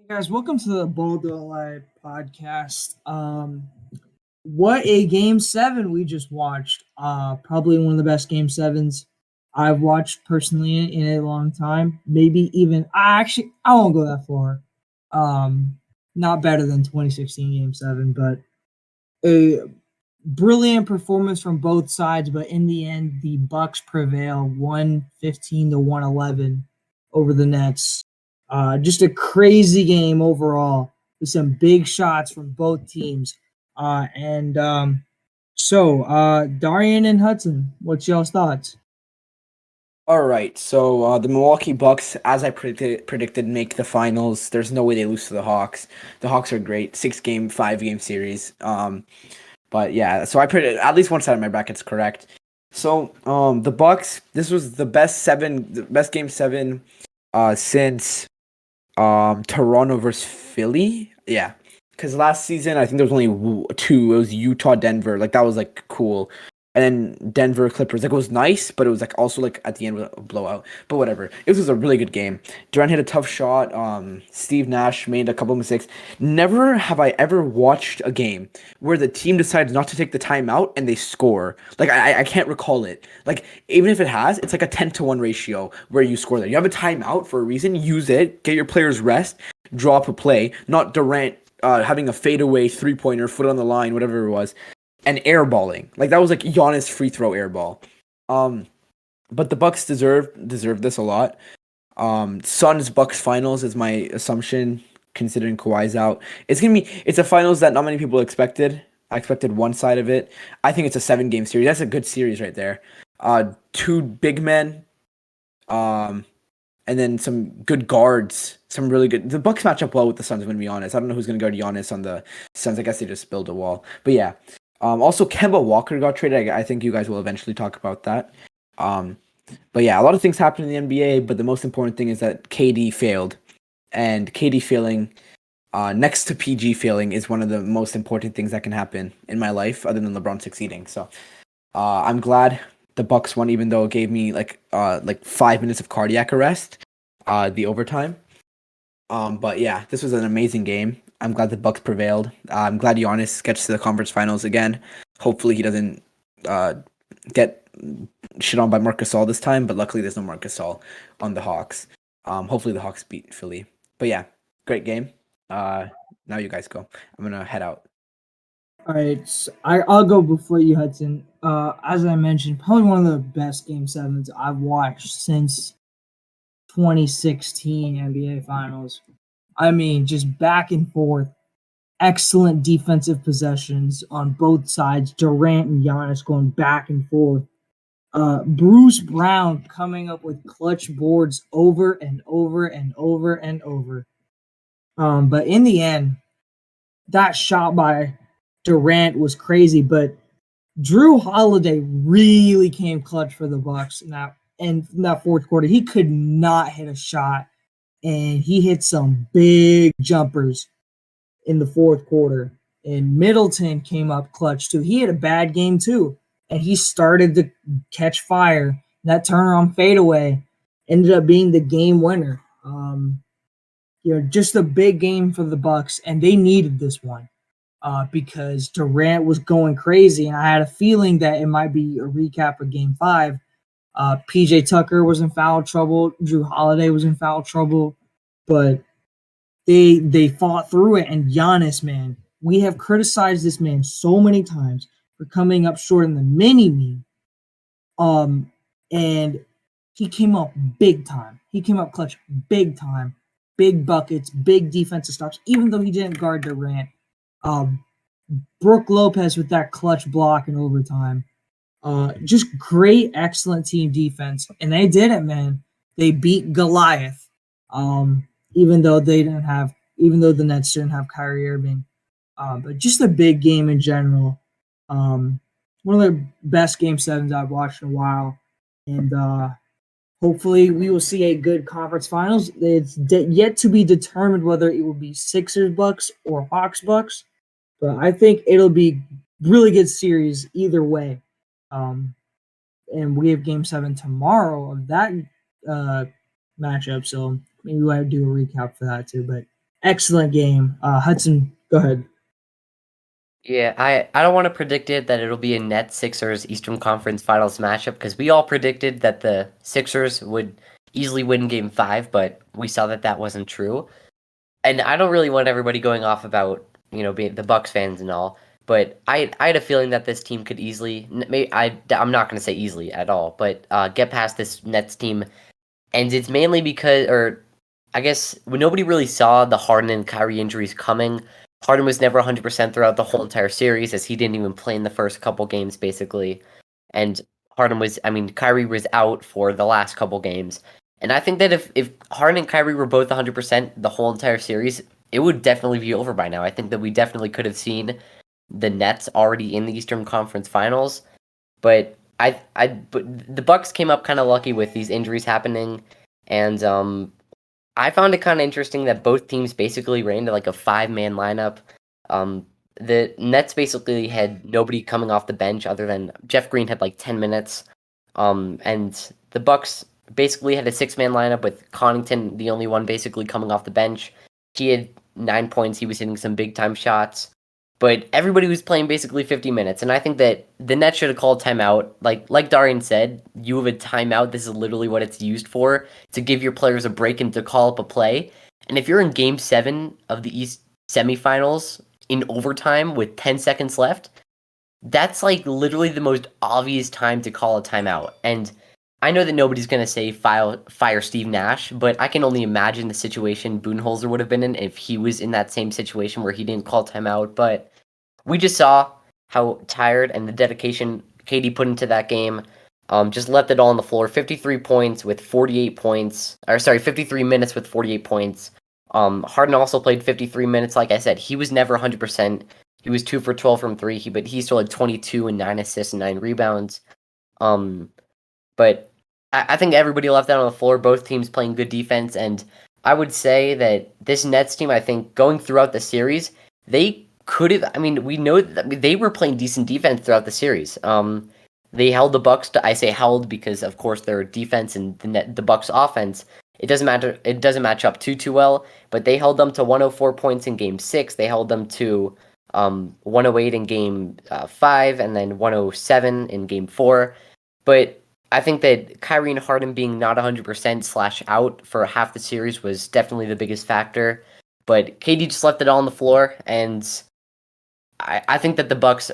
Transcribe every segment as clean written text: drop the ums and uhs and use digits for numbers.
Hey guys, welcome to the Bold Live podcast. What a game seven we just watched. Probably one of the best game sevens I've watched personally in a long time. Maybe even I won't go that far. Um, Not better than 2016 game seven, but a brilliant performance from both sides. But in the end, the Bucks prevail 115 to 111 over the Nets. Just a crazy game overall with some big shots from both teams. Darian and Hudson, what's y'all's thoughts? All right, so the Milwaukee Bucks, as I predicted, make the finals. There's no way they lose to the Hawks. The Hawks are great, 6 game, 5 game series. But yeah, so I predicted at least one side of my bracket's correct. So the Bucks, this was the best game seven, since Toronto versus Philly. Yeah, because last season I think there was only two. It was Utah, Denver. Like that was like cool, and then Denver Clippers. Like it was nice, but it was like also like at the end was a blowout. But whatever. It was a really good game. Durant hit a tough shot. Steve Nash made a couple mistakes. Never have I ever watched a game where the team decides not to take the timeout and they score. Like I can't recall it. Like even if it has, it's like a 10-1 ratio where you score there. You have a timeout for a reason. Use it. Get your players rest. Draw up a play. Not Durant having a fadeaway 3-pointer, foot on the line, whatever it was, and airballing. Like that was like Giannis free throw airball. Um, but the Bucks deserve this a lot. Suns Bucks finals is my assumption, considering Kawhi's out. It's a finals that not many people expected. I expected one side of it. I think it's a 7 game series. That's a good series right there. Two big men. Um, and then some good guards, some really good. The Bucks match up well with the Suns. I'm gonna be honest. I don't know who's gonna guard Giannis on the Suns. I guess they just build a wall. But yeah. Also, Kemba Walker got traded. I think you guys will eventually talk about that. Um, but yeah, a lot of things happened in the NBA. But the most important thing is that KD failed, and KD failing, next to PG failing, is one of the most important things that can happen in my life, other than LeBron succeeding. So I'm glad the Bucks won, even though it gave me like 5 minutes of cardiac arrest, the overtime. But yeah, this was an amazing game. I'm glad the Bucks prevailed. I'm glad Giannis gets to the conference finals again. Hopefully, he doesn't uh, get shit on by Marc Gasol this time. But luckily, there's no Marc Gasol on the Hawks. Hopefully, the Hawks beat Philly. But yeah, great game. Uh, Now you guys go. I'm gonna head out. All right, I'll go before you, Hudson. As I mentioned, probably one of the best game sevens I've watched since 2016 NBA Finals. I mean, just back and forth, excellent defensive possessions on both sides. Durant and Giannis going back and forth. Bruce Brown coming up with clutch boards over and over and over and over. But in the end, that shot by Durant was crazy, but Drew Holiday really came clutch for the Bucks in that fourth quarter. He could not hit a shot, and he hit some big jumpers in the fourth quarter. And Middleton came up clutch too. He had a bad game too, and he started to catch fire. That turnaround fadeaway ended up being the game winner. Just a big game for the Bucks, and they needed this one because Durant was going crazy, and I had a feeling that it might be a recap of Game Five. PJ Tucker was in foul trouble. Drew Holiday was in foul trouble, but they fought through it. And Giannis, man, we have criticized this man so many times for coming up short in the mini me. And he came up big time. He came up clutch big time, big buckets, big defensive stops. Even though he didn't guard Durant, um, Brooke Lopez with that clutch block in overtime. Just great, excellent team defense, and they did it, man. They beat Goliath. Even though even though the Nets didn't have Kyrie Irving, but just a big game in general. One of the best game sevens I've watched in a while, and hopefully we will see a good conference finals. It's yet to be determined whether it will be Sixers Bucks or Hawks Bucks, but I think it'll be really good series either way. Um, and we have Game Seven tomorrow of that uh, matchup, so maybe we'll do a recap for that too. But excellent game. Hudson, go ahead. Yeah, I don't want to predict it that it'll be a Nets Sixers Eastern Conference Finals matchup because we all predicted that the Sixers would easily win Game 5, but we saw that that wasn't true. And I don't really want everybody going off about being the Bucks fans and all, but I had a feeling that this team could easily, I'm not going to say easily at all, but get past this Nets team, and it's mainly because, or I guess when nobody really saw the Harden and Kyrie injuries coming. Harden was never 100% throughout the whole entire series, as he didn't even play in the first couple games, basically. And Kyrie was out for the last couple games. And I think that if Harden and Kyrie were both 100% the whole entire series, it would definitely be over by now. I think that we definitely could have seen the Nets already in the Eastern Conference Finals. But but the Bucks came up kind of lucky with these injuries happening, and I found it kind of interesting that both teams basically ran to like a 5-man lineup. The Nets basically had nobody coming off the bench other than Jeff Green had like 10 minutes. And the Bucks basically had a 6-man lineup with Connaughton, the only one basically coming off the bench. He had 9 points. He was hitting some big time shots. But everybody was playing basically 50 minutes, and I think that the Nets should have called timeout. Like Darian said, you have a timeout. This is literally what it's used for, to give your players a break and to call up a play. And if you're in Game 7 of the East semifinals in overtime with 10 seconds left, that's like literally the most obvious time to call a timeout. And I know that nobody's going to say fire Steve Nash, but I can only imagine the situation Budenholzer would have been in if he was in that same situation where he didn't call timeout. But we just saw how tired and the dedication KD put into that game. Just left it all on the floor. 53 points with 48 points. 53 minutes with 48 points. Harden also played 53 minutes. Like I said, he was never 100%. He was 2 for 12 from 3, but he still had 22 and 9 assists and 9 rebounds. But I think everybody left that on the floor. Both teams playing good defense, and I would say that this Nets team, I think, going throughout the series, they could have. I mean, we know that they were playing decent defense throughout the series. They held the Bucks to. I say held because, of course, their defense and the Bucks offense. It doesn't matter. It doesn't match up too well. But they held them to 104 points in Game 6. They held them to 108 in Game 5, and then 107 in Game 4. But I think that Kyrie and Harden being not 100% / out for half the series was definitely the biggest factor. But KD just left it all on the floor, and I think that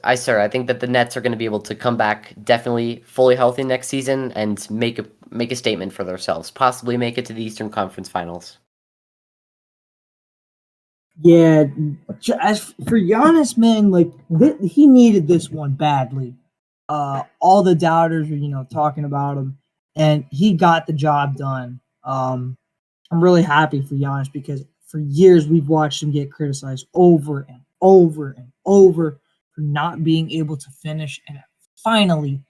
I think that the Nets are going to be able to come back definitely fully healthy next season and make a statement for themselves, possibly make it to the Eastern Conference Finals. Yeah, as for Giannis, man, like he needed this one badly. All the doubters were, talking about him, and he got the job done. I'm really happy for Giannis because for years we've watched him get criticized over and over and over for not being able to finish, and finally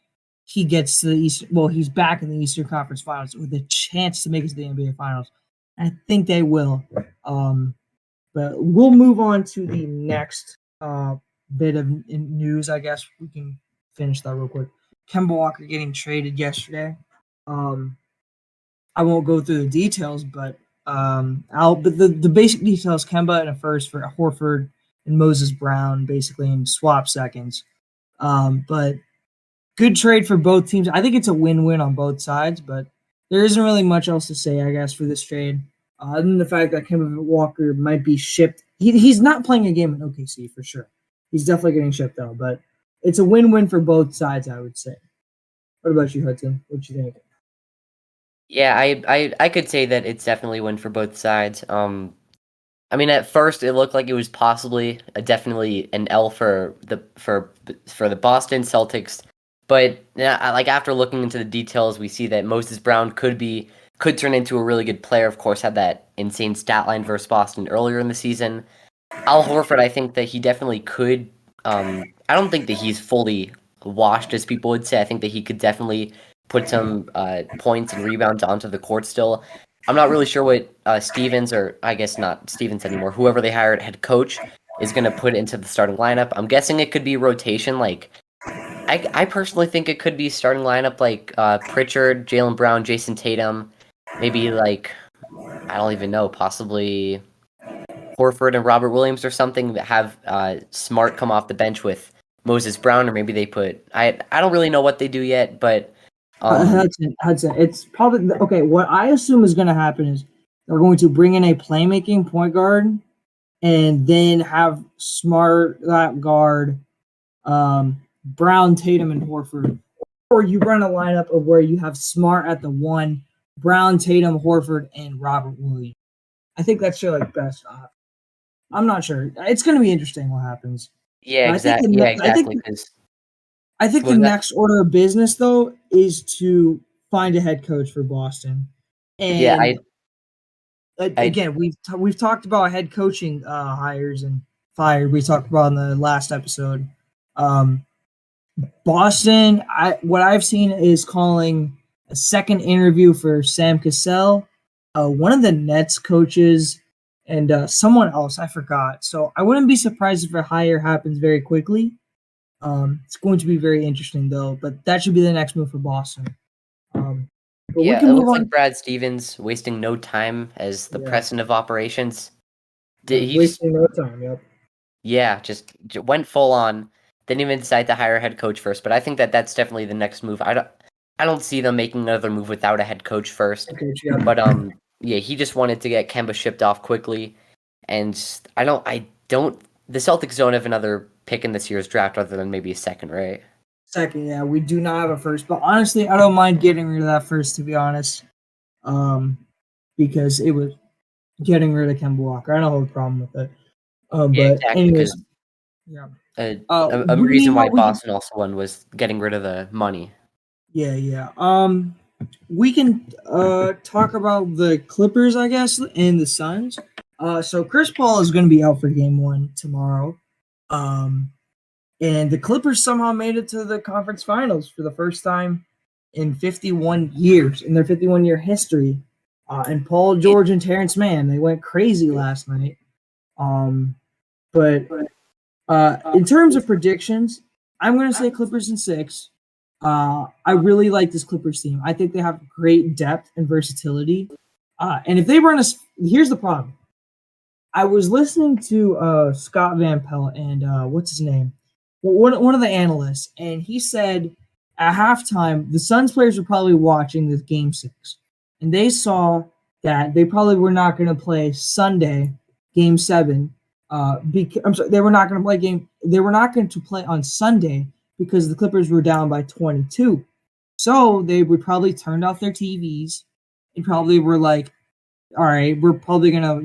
he gets to the Eastern. Well, he's back in the Eastern Conference Finals with a chance to make it to the NBA Finals. I think they will. But we'll move on to the next bit of news. I guess we can finish that real quick. Kemba Walker getting traded yesterday. I won't go through the details, but but the basic details: Kemba in a first for Horford and Moses Brown, basically in swap seconds. But good trade for both teams. I think it's a win-win on both sides, but there isn't really much else to say, I guess, for this trade. Other than the fact that Kemba Walker might be shipped. He's not playing a game in OKC for sure. He's definitely getting shipped out, but it's a win-win for both sides, I would say. What about you, Hudson? What you think? Yeah, I could say that it's definitely a win for both sides. I mean, at first it looked like it was possibly definitely an L for the Boston Celtics, but like after looking into the details, we see that Moses Brown could turn into a really good player. Of course, had that insane stat line versus Boston earlier in the season. Al Horford, I think that he definitely could. I don't think that he's fully washed, as people would say. I think that he could definitely put some points and rebounds onto the court still. I'm not really sure what Stevens, or I guess not Stevens anymore, whoever they hired head coach, is going to put into the starting lineup. I'm guessing it could be rotation. Like, I personally think it could be starting lineup like Pritchard, Jaylen Brown, Jason Tatum, maybe like, I don't even know, possibly Horford and Robert Williams or something, that have Smart come off the bench with Moses Brown, or maybe they put I don't really know what they do yet, but Hudson, it's probably okay. What I assume is going to happen is they're going to bring in a playmaking point guard, and then have Smart that guard, Brown, Tatum, and Horford. Or you run a lineup of where you have Smart at the 1, Brown, Tatum, Horford, and Robert Williams. I think that's your best option. I'm not sure. It's going to be interesting what happens. yeah, exactly. Yeah, exactly. Because I think the next order of business, though, is to find a head coach for Boston. And again, we've talked about head coaching hires and fired. We talked about in the last episode. Boston, what I've seen is calling a second interview for Sam Cassell, one of the Nets coaches, and someone else. I forgot. So I wouldn't be surprised if a hire happens very quickly. It's going to be very interesting, though. But that should be the next move for Boston. Yeah, it looks like Brad Stevens wasting no time as the president of operations. Wasting no time, yep. Yeah, just went full on. Didn't even decide to hire a head coach first, but I think that that's definitely the next move. I don't see them making another move without a head coach first. Yeah. But yeah, he just wanted to get Kemba shipped off quickly, and the Celtics don't have another pick in this year's draft other than maybe a second, right? Second, yeah, we do not have a first, but honestly, I don't mind getting rid of that first, to be honest, because it was getting rid of Kemba Walker. I don't have a problem with it. Yeah, but exactly. anyways, yeah. A reason why Boston also won was getting rid of the money. Yeah. We can talk about the Clippers, I guess, and the Suns. So Chris Paul is going to be out for Game 1 tomorrow. And the Clippers somehow made it to the conference finals for the first time in 51 years, in their 51-year history. And Paul George and Terrence Mann, they went crazy last night. But in terms of predictions, I'm going to say Clippers in 6. I really like this Clippers team. I think they have great depth and versatility. And if they run here's the problem. I was listening to Scott Van Pelt and what's his name? One of the analysts, and he said at halftime the Suns players were probably watching this Game 6, and they saw that they probably were not going to play Sunday, Game 7. They were not going to play They were not going to play on Sunday because the Clippers were down by 22. So they would probably turn off their TVs and probably were like, all right, we're probably going to,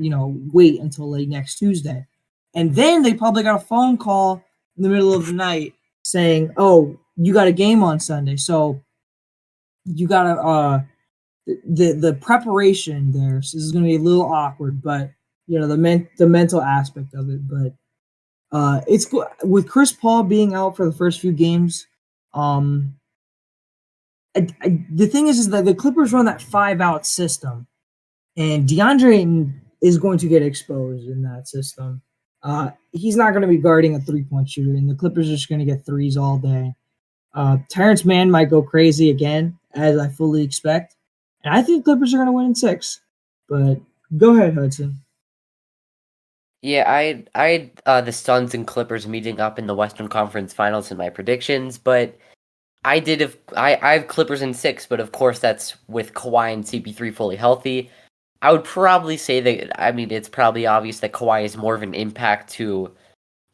wait until like next Tuesday. And then they probably got a phone call in the middle of the night saying, oh, you got a game on Sunday. So you got to, the preparation there. So this is going to be a little awkward, but the mental aspect of it. But it's cool. With Chris Paul being out for the first few games. The thing is that the Clippers run that 5-out system, and DeAndre Ayton is going to get exposed in that system. He's not going to be guarding a 3-point shooter, and the Clippers are just going to get threes all day. Terrence Mann might go crazy again, as I fully expect, and I think Clippers are going to win in 6. But go ahead, Hudson. Yeah, I the Suns and Clippers meeting up in the Western Conference Finals in my predictions, but I have Clippers in 6, but of course that's with Kawhi and CP3 fully healthy. I would probably say that, it's probably obvious that Kawhi is more of an impact to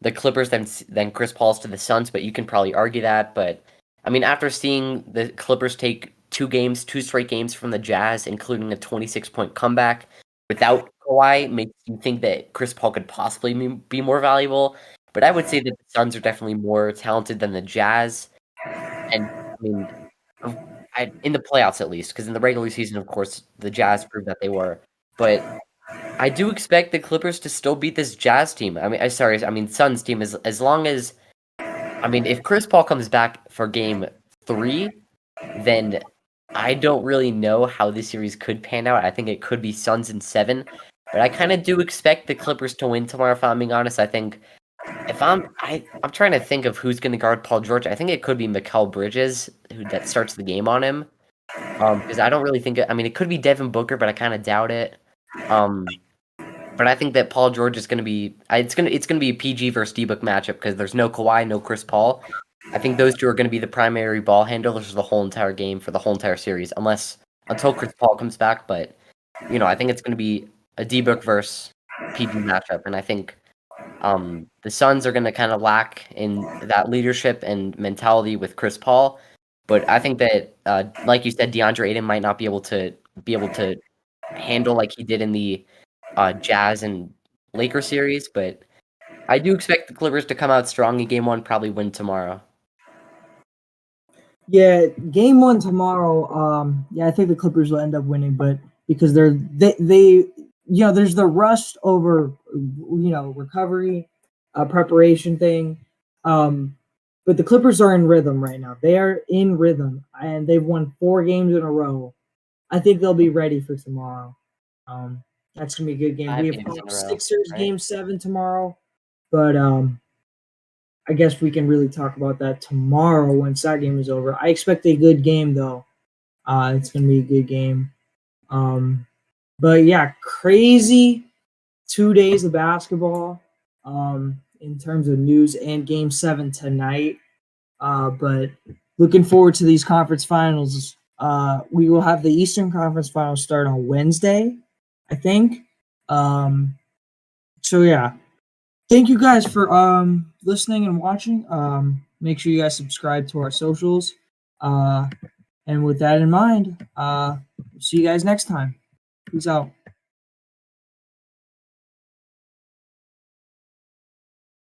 the Clippers than Chris Paul's to the Suns, but you can probably argue that. But, after seeing the Clippers take two straight games from the Jazz, including a 26-point comeback without Kawhi, makes you think that Chris Paul could possibly be more valuable. But I would say that the Suns are definitely more talented than the Jazz. And, in the playoffs at least, because in the regular season, of course, the Jazz proved that they were. But I do expect the Clippers to still beat this Jazz team. Suns team, as long as, if Chris Paul comes back for Game 3, then I don't really know how this series could pan out. I think it could be Suns in 7, but I kind of do expect the Clippers to win tomorrow. If I'm being honest, I think I'm trying to think of who's going to guard Paul George. I think it could be Mikal Bridges that starts the game on him. Because I don't really think it could be Devin Booker, but I kind of doubt it. But I think that Paul George is going to be it's going to be a PG versus D-Book matchup because there's no Kawhi, no Chris Paul. I think those two are going to be the primary ball handlers for the whole entire game for the whole entire series, until Chris Paul comes back. But I think it's going to be a D-Book versus PG matchup, and I think the Suns are going to kind of lack in that leadership and mentality with Chris Paul. But I think that, like you said, DeAndre Ayton might not be able to handle like he did in the Jazz and Lakers series. But I do expect the Clippers to come out strong in Game 1, probably win tomorrow. Yeah, Game 1 tomorrow. I think the Clippers will end up winning, but because they there's the rust over recovery, preparation thing. But the Clippers are in rhythm right now. They are in rhythm, and they've won 4 games in a row. I think they'll be ready for tomorrow. That's gonna be a good game. 5 We have games in a row, Sixers right? Game 7 tomorrow, but I guess we can really talk about that tomorrow once that game is over. I expect a good game though. It's gonna be a good game. But yeah, crazy 2 days of basketball. In terms of news and Game 7 tonight. But looking forward to these conference finals. We will have the Eastern Conference Finals start on Wednesday, I think. So yeah. Thank you guys for listening and watching. Make sure you guys subscribe to our socials. And with that in mind, see you guys next time. Peace out.